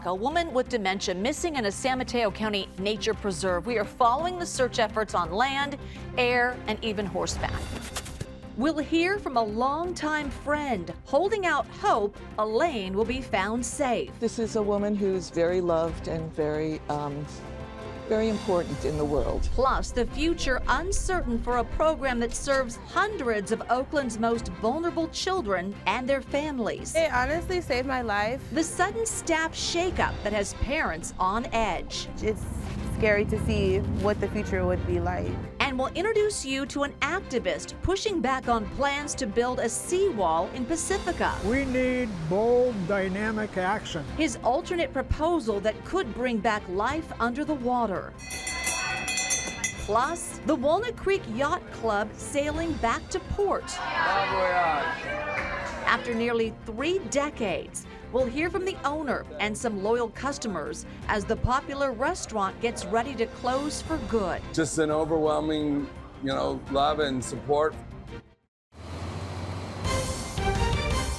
Pacifica, a woman with dementia missing in a San Mateo County nature preserve. We are following the search efforts on land, air, and even horseback. We'll hear from a longtime friend holding out hope Elaine will be found safe. This is a woman who's very loved and very important in the world. Plus, the future uncertain for a program that serves hundreds of Oakland's most vulnerable children and their families. It honestly saved my life. The sudden staff shakeup that has parents on edge. It's scary to see what the future would be like. And we'll introduce you to an activist pushing back on plans to build a seawall in Pacifica. We need bold, dynamic action. His alternate proposal that could bring back life under the water. Plus, the Walnut Creek Yacht Club sailing back to port. After nearly 3 decades, we'll hear from the owner and some loyal customers as the popular restaurant gets ready to close for good. Just an overwhelming, love and support.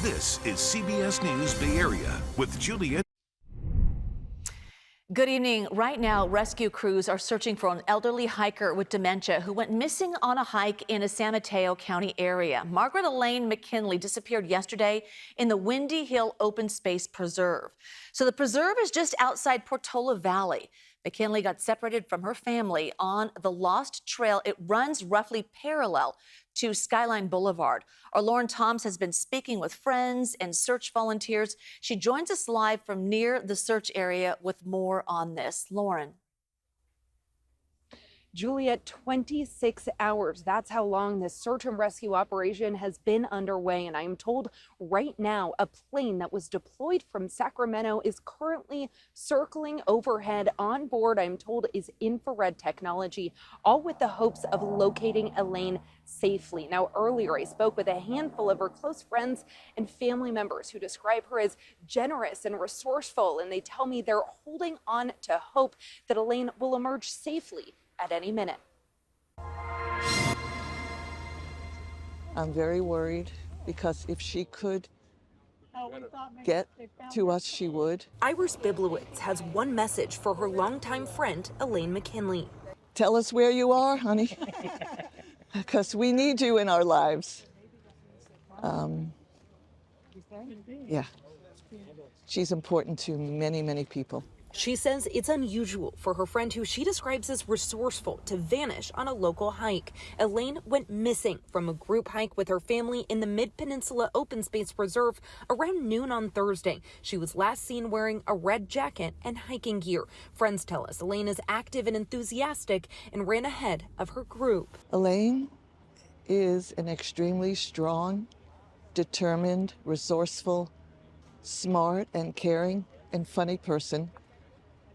This is CBS News Bay Area with Julia. Good evening. Right now, rescue crews are searching for an elderly hiker with dementia who went missing on a hike in a San Mateo County area. Margaret Elaine McKinley disappeared yesterday in the Windy Hill Open Space Preserve. So the preserve is just outside Portola Valley. McKinley got separated from her family on the Lost Trail. It runs roughly parallel to Skyline Boulevard. Our Lauren Toms has been speaking with friends and search volunteers. She joins us live from near the search area with more on this. Lauren. Julia, 26 hours. That's how long this search and rescue operation has been underway. And I am told right now a plane that was deployed from Sacramento is currently circling overhead. On board, I'm told, is infrared technology, all with the hopes of locating Elaine safely. Now, earlier I spoke with a handful of her close friends and family members who describe her as generous and resourceful. And they tell me they're holding on to hope that Elaine will emerge safely at any minute. I'm very worried because if she could get to us, she would. Iris Biblowitz has one message for her longtime friend, Elaine McKinley. Tell us where you are, honey, because we need you in our lives. Yeah, she's important to many, many people. She says it's unusual for her friend, who she describes as resourceful, to vanish on a local hike. Elaine went missing from a group hike with her family in the Mid-Peninsula Open Space Reserve around noon on Thursday. She was last seen wearing a red jacket and hiking gear. Friends tell us Elaine is active and enthusiastic and ran ahead of her group. Elaine is an extremely strong, determined, resourceful, smart and caring and funny person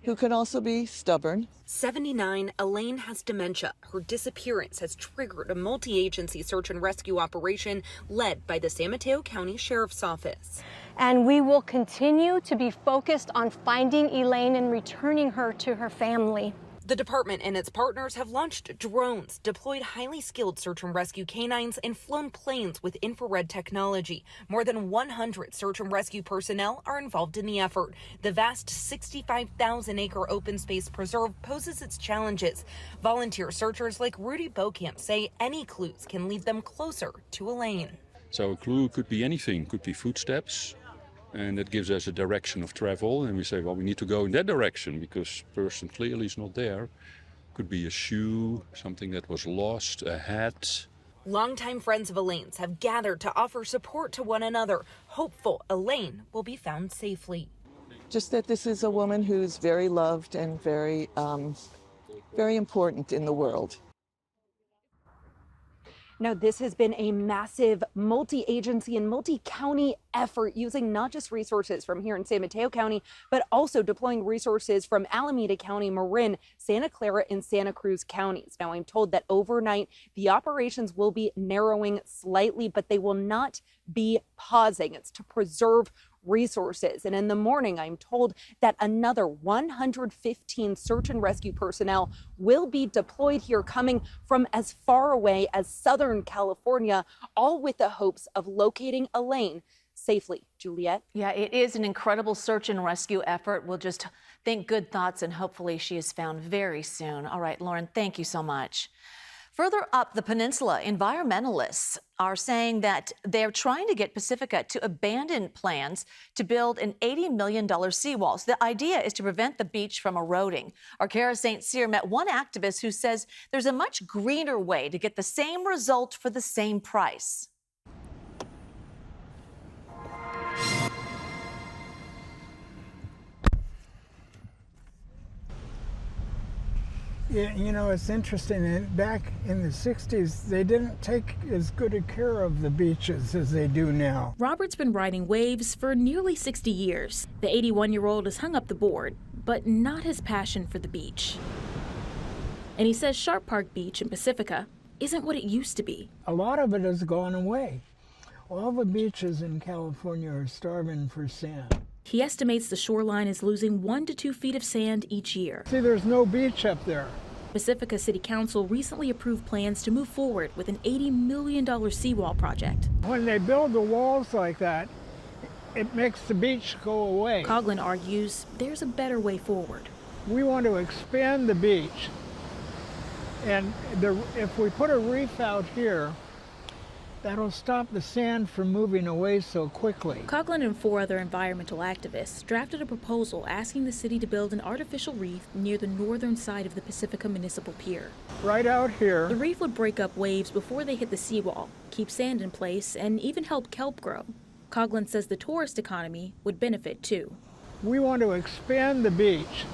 who can also be stubborn. 79, Elaine has dementia. Her disappearance has triggered a multi-agency search and rescue operation led by the San Mateo County Sheriff's Office. And we will continue to be focused on finding Elaine and returning her to her family. The department and its partners have launched drones, deployed highly skilled search and rescue canines, and flown planes with infrared technology. More than 100 search and rescue personnel are involved in the effort. The vast 65,000-acre open space preserve poses its challenges. Volunteer searchers like Rudy Bokamp say any clues can lead them closer to Elaine. So a clue could be anything, could be footsteps. And that gives us a direction of travel. And we say, well, we need to go in that direction because the person clearly is not there. Could be a shoe, something that was lost, a hat. Longtime friends of Elaine's have gathered to offer support to one another, hopeful Elaine will be found safely. Just that this is a woman who's very loved and very important in the world. Now, this has been a massive multi-agency and multi-county effort, using not just resources from here in San Mateo County, but also deploying resources from Alameda County, Marin, Santa Clara, and Santa Cruz counties. Now, I'm told that overnight the operations will be narrowing slightly, but they will not be pausing. It's to preserve resources. And in the morning, I'm told that another 115 search and rescue personnel will be deployed here, coming from as far away as Southern California, all with the hopes of locating Elaine safely. Juliet? Yeah, it is an incredible search and rescue effort. We'll just think good thoughts and hopefully she is found very soon. All right, Lauren, thank you so much. Further up the peninsula, environmentalists are saying that they're trying to get Pacifica to abandon plans to build an $80 million seawall. So the idea is to prevent the beach from eroding. Our Kara St. Cyr met one activist who says there's a much greener way to get the same result for the same price. You know, it's interesting. Back in the 60s, they didn't take as good a care of the beaches as they do now. Robert's been riding waves for nearly 60 years. The 81-year-old has hung up the board, but not his passion for the beach. And he says Sharp Park Beach in Pacifica isn't what it used to be. A lot of it has gone away. All the beaches in California are starving for sand. He estimates the shoreline is losing 1 to 2 feet of sand each year. See, there's no beach up there. Pacifica City Council recently approved plans to move forward with an $80 million seawall project. When they build the walls like that, it makes the beach go away. Coughlin argues there's a better way forward. We want to expand the beach. And if we put a reef out here, that'll stop the sand from moving away so quickly. Coughlin and 4 other environmental activists drafted a proposal asking the city to build an artificial reef near the northern side of the Pacifica Municipal Pier. Right out here. The reef would break up waves before they hit the seawall, keep sand in place, and even help kelp grow. Coughlin says the tourist economy would benefit too. We want to expand the beach.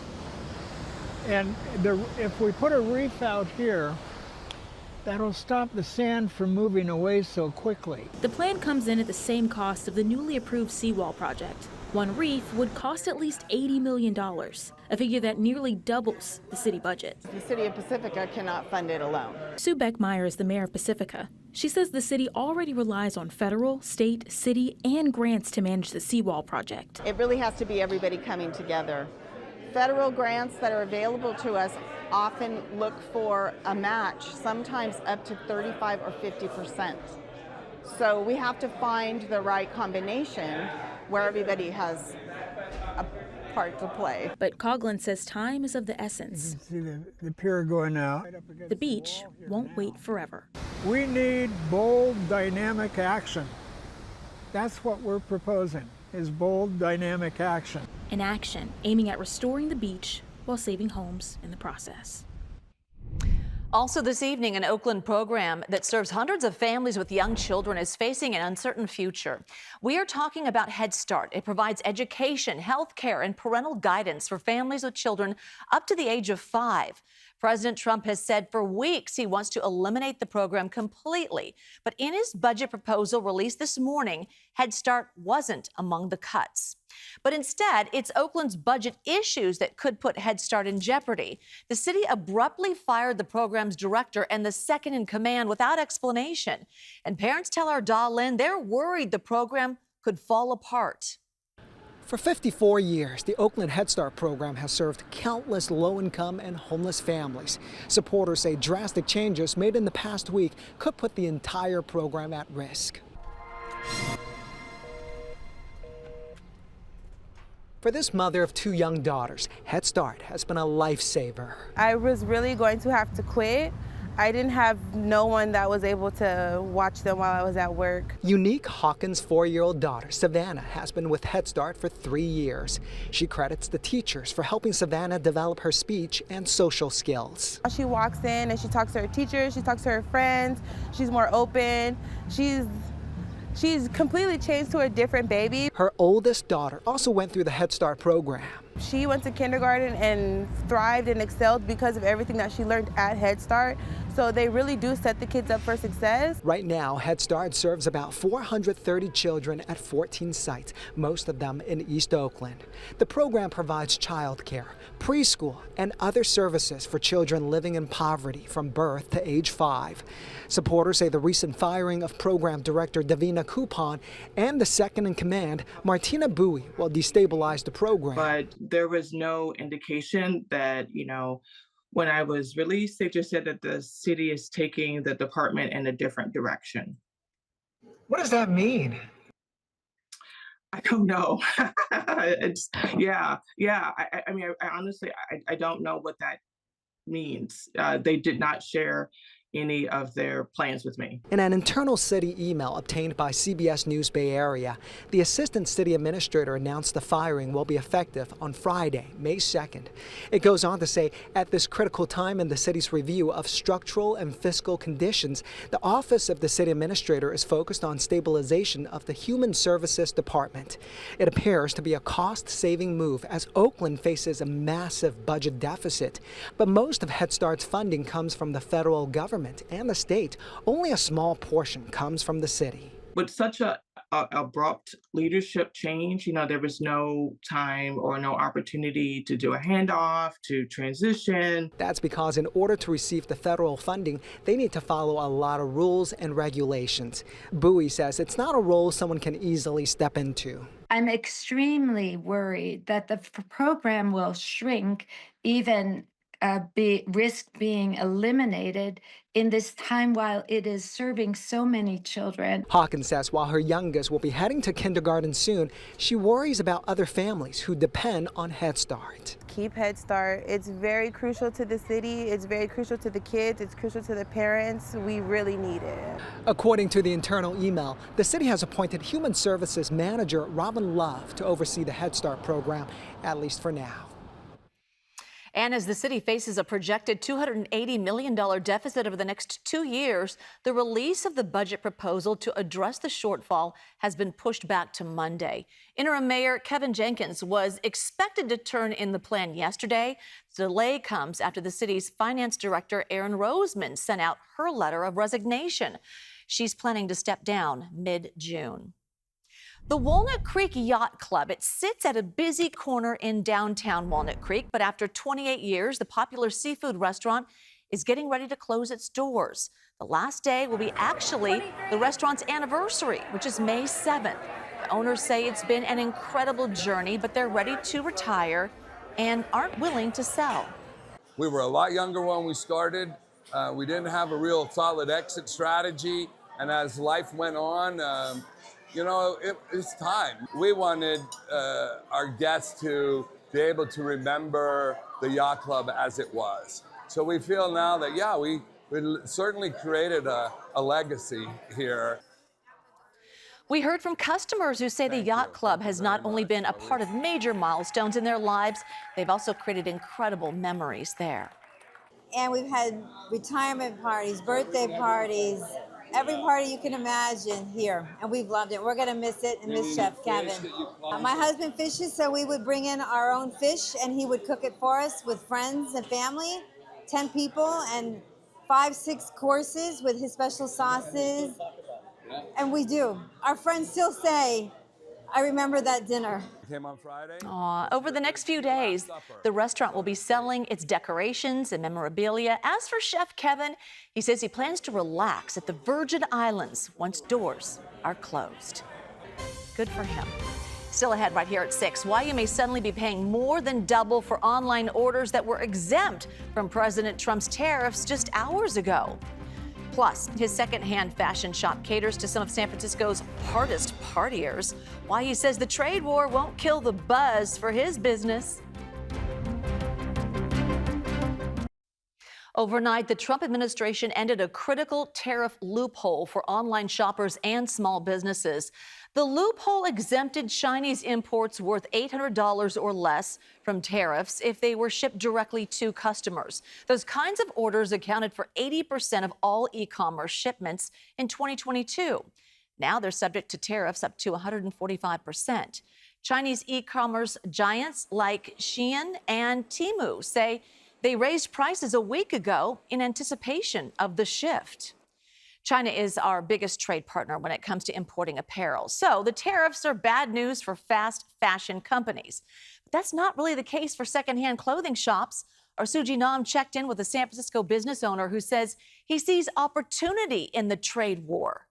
And if we put a reef out here, that'll stop the sand from moving away so quickly. The plan comes in at the same cost of the newly approved seawall project. One reef would cost at least $80 million, a figure that nearly doubles the city budget. The city of Pacifica cannot fund it alone. Sue Beckmeyer is the mayor of Pacifica. She says the city already relies on federal, state, city, and grants to manage the seawall project. It really has to be everybody coming together. Federal grants that are available to us often look for a match, sometimes up to 35 or 50%. So we have to find the right combination where everybody has a part to play. But Coughlin says time is of the essence. You can see the pier going out. The beach won't wait forever. We need bold, dynamic action. That's what we're proposing, is bold, dynamic action. An action aiming at restoring the beach while saving homes in the process. Also this evening, an Oakland program that serves hundreds of families with young children is facing an uncertain future. We are talking about Head Start. It provides education, health care, and parental guidance for families with children up to the age of 5. President Trump has said for weeks he wants to eliminate the program completely. But in his budget proposal released this morning, Head Start wasn't among the cuts. But instead, it's Oakland's budget issues that could put Head Start in jeopardy. The city abruptly fired the program's director and the second in command without explanation. And parents tell our Lynn they're worried the program could fall apart. For 54 years, the Oakland Head Start program has served countless low-income and homeless families. Supporters say drastic changes made in the past week could put the entire program at risk. For this mother of 2 young daughters, Head Start has been a lifesaver. I was really going to have to quit. I didn't have no one that was able to watch them while I was at work. Unique Hawkins' 4-year-old daughter, Savannah, has been with Head Start for 3 years. She credits the teachers for helping Savannah develop her speech and social skills. She walks in and she talks to her teachers, she talks to her friends, she's more open, she's completely changed to a different baby. Her oldest daughter also went through the Head Start program. She went to kindergarten and thrived and excelled because of everything that she learned at Head Start. So they really do set the kids up for success. Right now, Head Start serves about 430 children at 14 sites, most of them in East Oakland. The program provides childcare, preschool, and other services for children living in poverty from birth to age 5. Supporters say the recent firing of program director Davina Coupon and the second in command, Martina Bowie, will destabilize the program. But there was no indication that, when I was released, they just said that the city is taking the department in a different direction. What does that mean? I don't know. It's yeah. I mean, I honestly, I don't know what that means. They did not share any of their plans with me. In an internal city email obtained by CBS News Bay Area, the assistant city administrator announced the firing will be effective on Friday, May 2nd. It goes on to say, at this critical time in the city's review of structural and fiscal conditions, the office of the city administrator is focused on stabilization of the Human Services Department. It appears to be a cost-saving move as Oakland faces a massive budget deficit, but most of Head Start's funding comes from the federal government and the state. Only a small portion comes from the city. With such a abrupt leadership change, there was no time or no opportunity to do a handoff, to transition. That's because in order to receive the federal funding, they need to follow a lot of rules and regulations. Bowie says it's not a role someone can easily step into. I'm extremely worried that the program will shrink, even risk being eliminated in this time while it is serving so many children. Hawkins says while her youngest will be heading to kindergarten soon, she worries about other families who depend on Head Start. Keep Head Start. It's very crucial to the city. It's very crucial to the kids. It's crucial to the parents. We really need it. According to the internal email, the city has appointed Human Services Manager Robin Love to oversee the Head Start program, at least for now. And as the city faces a projected $280 million deficit over the next 2 years, the release of the budget proposal to address the shortfall has been pushed back to Monday. Interim Mayor Kevin Jenkins was expected to turn in the plan yesterday. The delay comes after the city's finance director, Erin Roseman, sent out her letter of resignation. She's planning to step down mid-June. The Walnut Creek Yacht Club, it sits at a busy corner in downtown Walnut Creek, but after 28 years, the popular seafood restaurant is getting ready to close its doors. The last day will be actually the restaurant's anniversary, which is May 7th. The owners say it's been an incredible journey, but they're ready to retire and aren't willing to sell. We were a lot younger when we started. We didn't have a real solid exit strategy. And as life went on, it's time. We wanted our guests to be able to remember the yacht club as it was. So we feel now that, we certainly created a legacy here. We heard from customers who say the yacht club has not only been a part of major milestones in their lives, they've also created incredible memories there. And we've had retirement parties, birthday parties, every party you can imagine here, and we've loved it. We're going to miss it and miss Chef Kevin. My husband fishes, so we would bring in our own fish, and he would cook it for us with friends and family, 10 people, and 5-6 courses with his special sauces. And we do. Our friends still say, I remember that dinner. Came on Friday. Over the next few days, the restaurant will be selling its decorations and memorabilia. As for Chef Kevin, he says he plans to relax at the Virgin Islands once doors are closed. Good for him. Still ahead right here at 6, why you may suddenly be paying more than double for online orders that were exempt from President Trump's tariffs just hours ago. Plus, his secondhand fashion shop caters to some of San Francisco's hardest partiers. Why he says the trade war won't kill the buzz for his business. Overnight, the Trump administration ended a critical tariff loophole for online shoppers and small businesses. The loophole exempted Chinese imports worth $800 or less from tariffs if they were shipped directly to customers. Those kinds of orders accounted for 80% of all e-commerce shipments in 2022. Now they're subject to tariffs up to 145%. Chinese e-commerce giants like Shein and Temu say they raised prices a week ago in anticipation of the shift. China is our biggest trade partner when it comes to importing apparel. So the tariffs are bad news for fast fashion companies. But that's not really the case for secondhand clothing shops. Our Suji Nam checked in with a San Francisco business owner who says he sees opportunity in the trade war.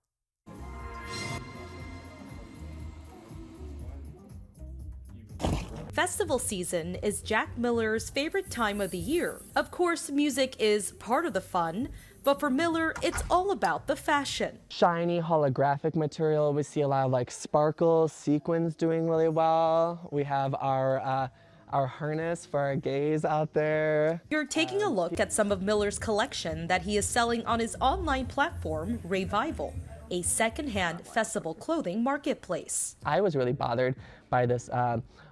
Festival season is Jack Miller's favorite time of the year. Of course, music is part of the fun, But for Miller, it's all about the fashion. Shiny holographic material. We see a lot of like sparkles, sequins doing really well. We have our harness for our gays out there. You're taking a look at some of Miller's collection that he is selling on his online platform, Revival, a secondhand festival clothing marketplace. I was really bothered by this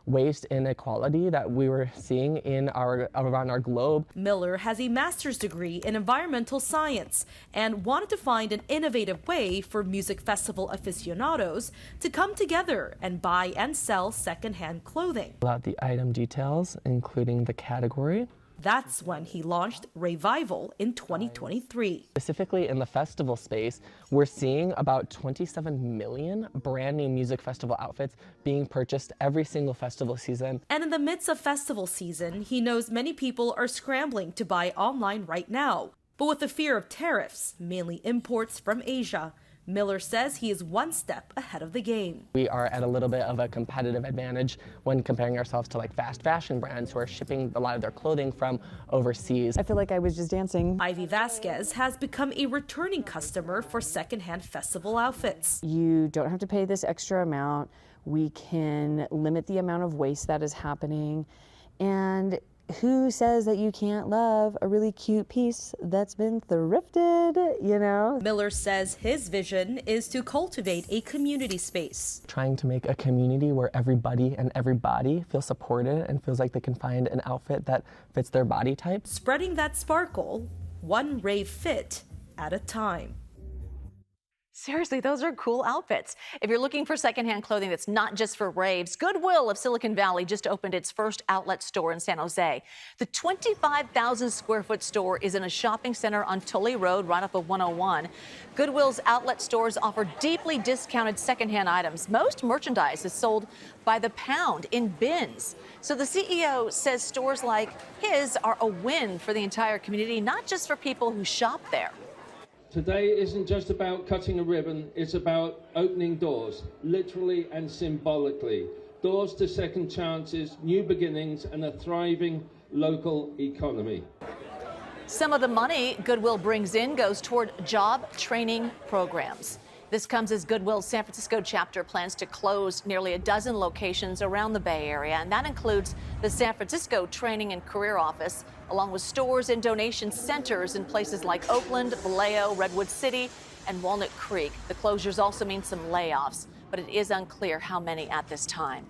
waste inequality that we were seeing around our globe. Miller has a master's degree in environmental science and wanted to find an innovative way for music festival aficionados to come together and buy and sell secondhand clothing. About the item details, including the category. That's when he launched Revival in 2023. Specifically in the festival space, we're seeing about 27 million brand new music festival outfits being purchased every single festival season. And in the midst of festival season, he knows many people are scrambling to buy online right now. But with the fear of tariffs, mainly imports from Asia, Miller says he is one step ahead of the game. We are at a little bit of a competitive advantage when comparing ourselves to like fast fashion brands who are shipping a lot of their clothing from overseas. I feel like I was just dancing. Ivy Vasquez has become a returning customer for secondhand festival outfits. You don't have to pay this extra amount. We can limit the amount of waste that is happening. And who says that you can't love a really cute piece that's been thrifted, you know? Miller says his vision is to cultivate a community space. Trying to make a community where everybody and everybody feel supported and feels like they can find an outfit that fits their body type. Spreading that sparkle, one rave fit at a time. Seriously, those are cool outfits. If you're looking for secondhand clothing that's not just for raves, Goodwill of Silicon Valley just opened its first outlet store in San Jose. The 25,000 square foot store is in a shopping center on Tully Road, right off of 101. Goodwill's outlet stores offer deeply discounted secondhand items. Most merchandise is sold by the pound in bins. So the CEO says stores like his are a win for the entire community, not just for people who shop there. Today isn't just about cutting a ribbon, it's about opening doors, literally and symbolically. Doors to second chances, new beginnings, and a thriving local economy. Some of the money Goodwill brings in goes toward job training programs. This comes as Goodwill's San Francisco chapter plans to close nearly a dozen locations around the Bay Area, and that includes the San Francisco Training and Career Office, along with stores and donation centers in places like Oakland, Vallejo, Redwood City, and Walnut Creek. The closures also mean some layoffs, but it is unclear how many at this time.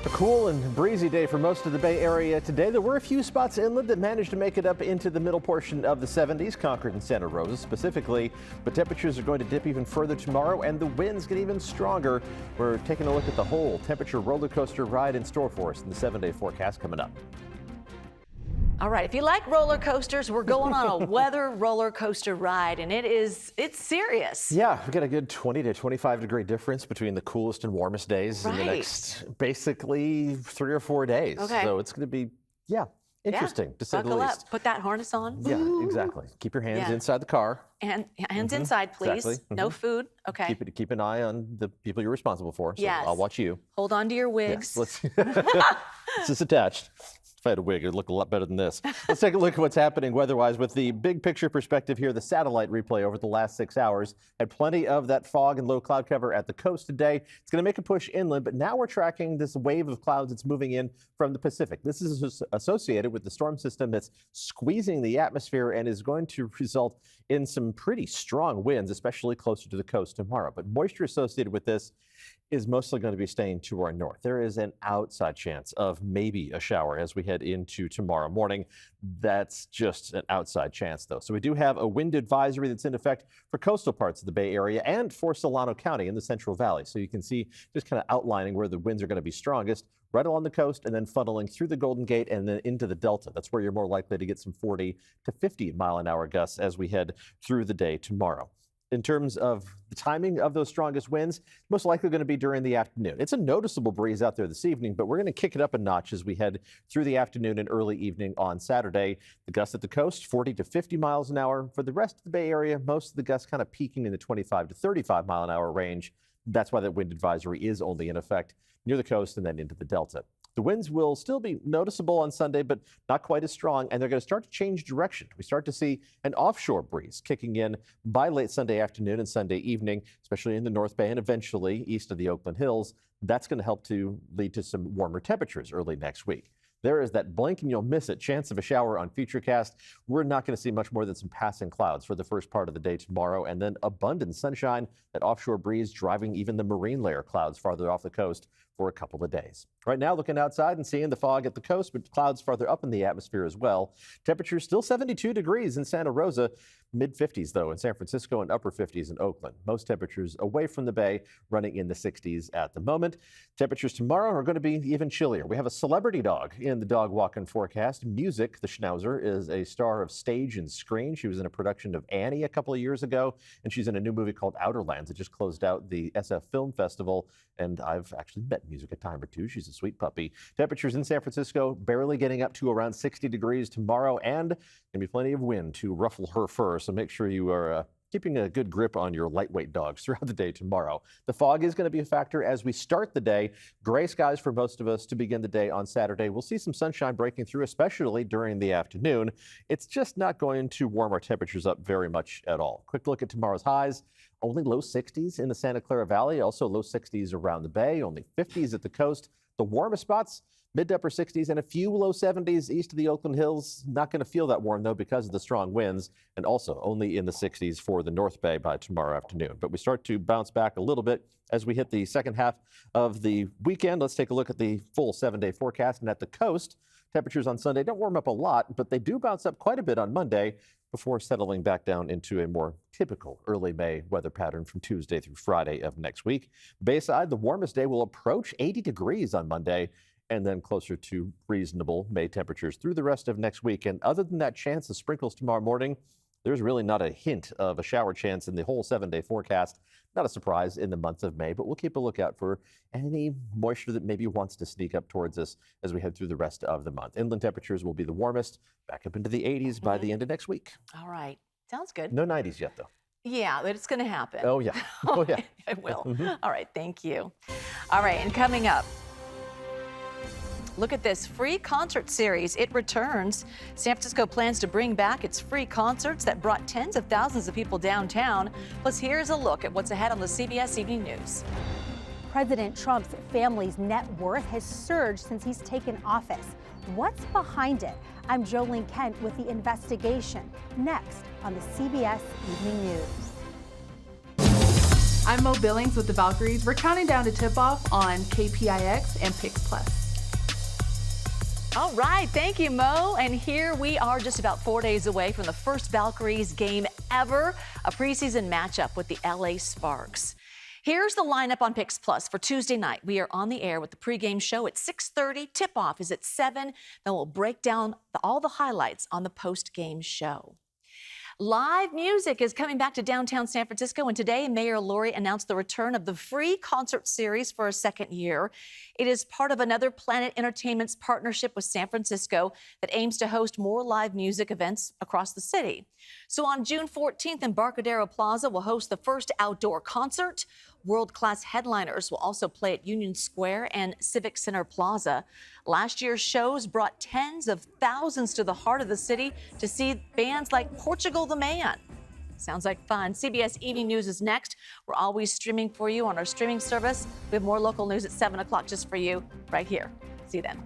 A cool and breezy day for most of the Bay Area today. There were a few spots inland that managed to make it up into the middle portion of the 70s, Concord and Santa Rosa specifically. But temperatures are going to dip even further tomorrow, and the winds get even stronger. We're taking a look at the whole temperature roller coaster ride in store for us in the 7-day forecast coming up. All right, if you like roller coasters, we're going on a weather roller coaster ride, and it's serious. Yeah, we've got a good 20 to 25 degree difference between the coolest and warmest days in the next basically 3 or 4 days. Okay. So it's going to be, interesting to say the Buckle least. up, put that harness on. Yeah, exactly. Keep your hands inside the car. And hands inside, please. Exactly. No food. Okay. Keep an eye on the people you're responsible for. So Yes. I'll watch you. Hold on to your wigs. Yes, it's just attached. If I had a wig, it'd look a lot better than this. Let's take a look at what's happening weather-wise with the big picture perspective here. The satellite replay over the last 6 hours had plenty of that fog and low cloud cover at the coast today. It's going to make a push inland, but now we're tracking this wave of clouds that's moving in from the Pacific. This is associated with the storm system that's squeezing the atmosphere and is going to result in some pretty strong winds, especially closer to the coast tomorrow. But moisture associated with this is mostly going to be staying to our north. There is an outside chance of maybe a shower as we head into tomorrow morning. That's just an outside chance, though. So we do have a wind advisory that's in effect for coastal parts of the Bay Area and for Solano County in the Central Valley. So you can see just kind of outlining where the winds are going to be strongest, right along the coast and then funneling through the Golden Gate and then into the Delta. That's where you're more likely to get some 40 to 50 mile an hour gusts as we head through the day tomorrow. In terms of the timing of those strongest winds, most likely going to be during the afternoon. It's a noticeable breeze out there this evening, but we're going to kick it up a notch as we head through the afternoon and early evening on Saturday. The gusts at the coast, 40 to 50 miles an hour. For the rest of the Bay Area, most of the gusts kind of peaking in the 25 to 35 mile an hour range. That's why that wind advisory is only in effect near the coast and then into the Delta. The winds will still be noticeable on Sunday, but not quite as strong, and they're going to start to change direction. We start to see an offshore breeze kicking in by late Sunday afternoon and Sunday evening, especially in the North Bay and eventually east of the Oakland Hills. That's going to help to lead to some warmer temperatures early next week. There is that blink and you'll miss it chance of a shower on Futurecast. We're not going to see much more than some passing clouds for the first part of the day tomorrow, and then abundant sunshine, that offshore breeze driving even the marine layer clouds farther off the coast for a couple of days. Right now, looking outside and seeing the fog at the coast, but clouds farther up in the atmosphere as well. Temperatures still 72 degrees in Santa Rosa, mid-50s though in San Francisco and upper 50s in Oakland. Most temperatures away from the bay running in the 60s at the moment. Temperatures tomorrow are going to be even chillier. We have a celebrity dog in the dog walking forecast. Music, the Schnauzer, is a star of stage and screen. She was in a production of Annie a couple of years ago, and she's in a new movie called Outer Lands. It just closed out the SF Film Festival, and I've actually met Music a time or two. She's a sweet puppy. Temperatures in San Francisco barely getting up to around 60 degrees tomorrow, and going to be plenty of wind to ruffle her fur, so make sure you are keeping a good grip on your lightweight dogs throughout the day tomorrow. The fog is going to be a factor as we start the day. Gray skies for most of us to begin the day on Saturday. We'll see some sunshine breaking through, especially during the afternoon. It's just not going to warm our temperatures up very much at all. Quick look at tomorrow's highs. Only low 60s in the Santa Clara Valley, also low 60s around the bay, only 50s at the coast. The warmest spots, mid to upper 60s and a few low 70s east of the Oakland Hills. Not going to feel that warm, though, because of the strong winds, and also only in the 60s for the North Bay by tomorrow afternoon. But we start to bounce back a little bit as we hit the second half of the weekend. Let's take a look at the full 7-day forecast. And at the coast, temperatures on Sunday don't warm up a lot, but they do bounce up quite a bit on Monday before settling back down into a more typical early May weather pattern from Tuesday through Friday of next week. Bayside, the warmest day will approach 80 degrees on Monday, and then closer to reasonable May temperatures through the rest of next week. And other than that chance of sprinkles tomorrow morning, there's really not a hint of a shower chance in the whole 7-day forecast. Not a surprise in the month of May, but we'll keep a lookout for any moisture that maybe wants to sneak up towards us as we head through the rest of the month. Inland temperatures will be the warmest, back up into the 80s by the end of next week. All right. Sounds good. No 90s yet, though. Yeah, but it's going to happen. Oh, yeah. Oh, yeah. It will. All right. Thank you. All right. And coming up, look at this free concert series. It returns. San Francisco plans to bring back its free concerts that brought tens of thousands of people downtown. Plus, here's a look at what's ahead on the CBS Evening News. President Trump's family's net worth has surged since he's taken office. What's behind it? I'm Jolene Kent with the investigation. Next on the CBS Evening News. I'm Mo Billings with the Valkyries. We're counting down to tip-off on KPIX and PIX+. All right, thank you, Mo. And here we are just about 4 days away from the first Valkyries game ever, a preseason matchup with the LA Sparks. Here's the lineup on PIX Plus for Tuesday night. We are on the air with the pregame show at 6:30. Tip-off is at 7. Then we'll break down all the highlights on the post-game show. Live music is coming back to downtown San Francisco, and today Mayor Lori announced the return of the free concert series for a second year. It is part of another Planet Entertainment's partnership with San Francisco that aims to host more live music events across the city. So on June 14th, Embarcadero Plaza will host the first outdoor concert. World-class headliners will also play at Union Square and Civic Center Plaza. Last year's shows brought tens of thousands to the heart of the city to see bands like Portugal the Man. Sounds like fun. CBS Evening News is next. We're always streaming for you on our streaming service. We have more local news at 7 o'clock just for you right here. See you then.